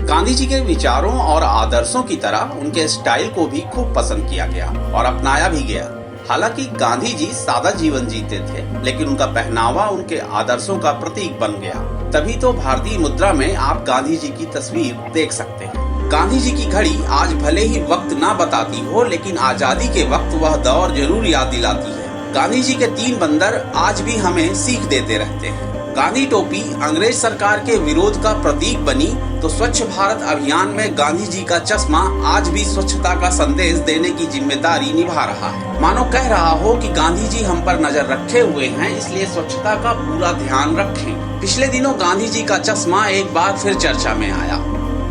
गांधी जी के विचारों और आदर्शों की तरह उनके स्टाइल को भी खूब पसंद किया गया और अपनाया भी गया। हालांकि गांधी जी सादा जीवन जीते थे, लेकिन उनका पहनावा उनके आदर्शों का प्रतीक बन गया। तभी तो भारतीय मुद्रा में आप गांधी जी की तस्वीर देख सकते हैं। गांधी जी की घड़ी आज भले ही वक्त ना बताती हो, लेकिन आजादी के वक्त वह दौर जरूर याद दिलाती है। गांधी जी के 3 बंदर आज भी हमें सीख देते रहते हैं। गांधी टोपी अंग्रेज सरकार के विरोध का प्रतीक बनी, तो स्वच्छ भारत अभियान में गांधी जी का चश्मा आज भी स्वच्छता का संदेश देने की जिम्मेदारी निभा रहा है। मानो कह रहा हो कि गांधी जी हम पर नजर रखे हुए हैं, इसलिए स्वच्छता का पूरा ध्यान रखें। पिछले दिनों गांधी जी का चश्मा एक बार फिर चर्चा में आया।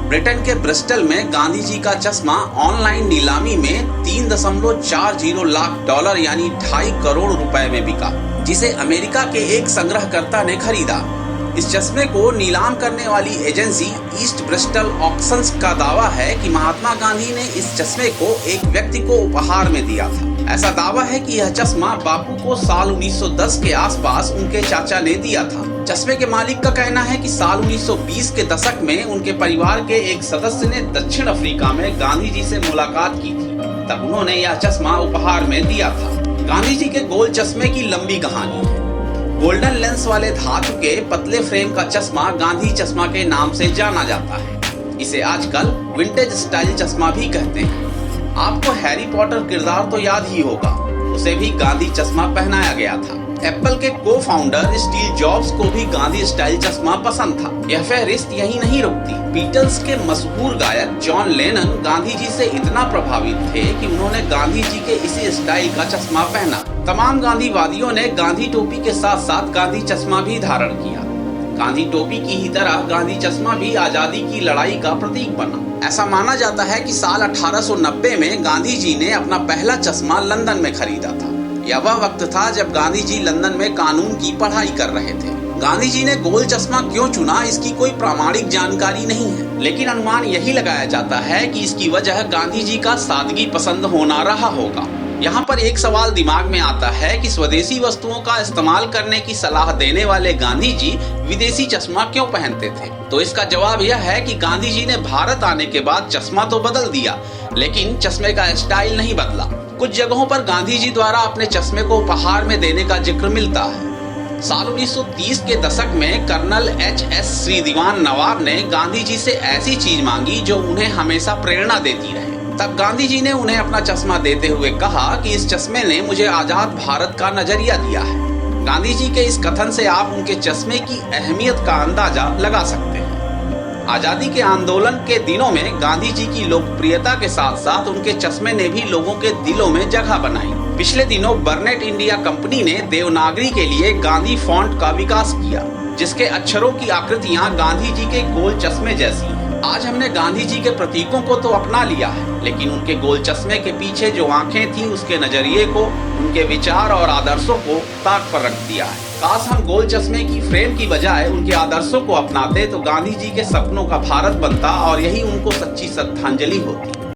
ब्रिटेन के ब्रिस्टल में गांधी जी का चश्मा ऑनलाइन नीलामी में $3.40 लाख यानी 2.5 करोड़ रुपए में बिका, जिसे अमेरिका के एक संग्रहकर्ता ने खरीदा। इस चश्मे को नीलाम करने वाली एजेंसी ईस्ट ब्रिस्टल ऑक्शंस का दावा है कि महात्मा गांधी ने इस चश्मे को एक व्यक्ति को उपहार में दिया था। ऐसा दावा है कि यह चश्मा बापू को साल 1910 के आसपास उनके चाचा ने दिया था। चश्मे के मालिक का कहना है कि साल 1920 के दशक में उनके परिवार के एक सदस्य ने दक्षिण अफ्रीका में गांधी जी से मुलाकात की थी, तब उन्होंने यह चश्मा उपहार में दिया था। गांधी जी के गोल चश्मे की लंबी कहानी है। गोल्डन लेंस वाले धातु के पतले फ्रेम का चश्मा गांधी चश्मा के नाम से जाना जाता है। इसे आजकल विंटेज स्टाइल चश्मा भी कहते हैं। आपको हैरी पॉटर किरदार तो याद ही होगा, उसे भी गांधी चश्मा पहनाया गया था। एप्पल के को फाउंडर स्टीव जॉब्स को भी गांधी स्टाइल चश्मा पसंद था। यह फहरिस्त यही नहीं रुकती। बीटल्स के मशहूर गायक जॉन लेनन गांधी जी से इतना प्रभावित थे कि उन्होंने गांधी जी के इसी स्टाइल का चश्मा पहना। तमाम गांधीवादियों ने गांधी टोपी के साथ साथ गांधी चश्मा भी धारण किया। गांधी टोपी की ही तरह गांधी चश्मा भी आजादी की लड़ाई का प्रतीक बना। ऐसा माना जाता है कि साल 1890 में गांधी जी ने अपना पहला चश्मा लंदन में खरीदा था। यह वह वक्त था जब गांधी जी लंदन में कानून की पढ़ाई कर रहे थे। गांधी जी ने गोल चश्मा क्यों चुना, इसकी कोई प्रामाणिक जानकारी नहीं है, लेकिन अनुमान यही लगाया जाता है कि इसकी वजह गांधी जी का सादगी पसंद होना रहा होगा। यहाँ पर एक सवाल दिमाग में आता है कि स्वदेशी वस्तुओं का इस्तेमाल करने की सलाह देने वाले गांधी जी विदेशी चश्मा क्यों पहनते थे? तो इसका जवाब यह है कि गांधी जी ने भारत आने के बाद चश्मा तो बदल दिया, लेकिन चश्मे का स्टाइल नहीं बदला। कुछ जगहों पर गांधी जी द्वारा अपने चश्मे को उपहार में देने का जिक्र मिलता है। साल 1930 के दशक में कर्नल H.S. श्रीदिवान नवाब ने गांधी जी से ऐसी चीज मांगी जो उन्हें हमेशा प्रेरणा देती रहे। तब गांधी जी ने उन्हें अपना चश्मा देते हुए कहा कि इस चश्मे ने मुझे आजाद भारत का नजरिया दिया है। गांधी जी के इस कथन से आप उनके चश्मे की अहमियत का अंदाजा लगा सकते हैं। आजादी के आंदोलन के दिनों में गांधी जी की लोकप्रियता के साथ साथ उनके चश्मे ने भी लोगों के दिलों में जगह बनाई। पिछले दिनों बर्नेट इंडिया कंपनी ने देवनागरी के लिए गांधी फॉन्ट का विकास किया, जिसके अक्षरों की आकृतियां गांधी जी के गोल चश्मे जैसी हैं। आज हमने गांधी जी के प्रतीकों को तो अपना लिया है, लेकिन उनके गोल चश्मे के पीछे जो आंखें थी, उसके नजरिए को, उनके विचार और आदर्शों को ताक पर रख दिया है। काश हम गोल चश्मे की फ्रेम की बजाय उनके आदर्शों को अपनाते तो गांधी जी के सपनों का भारत बनता और यही उनको सच्ची श्रद्धांजलि होती।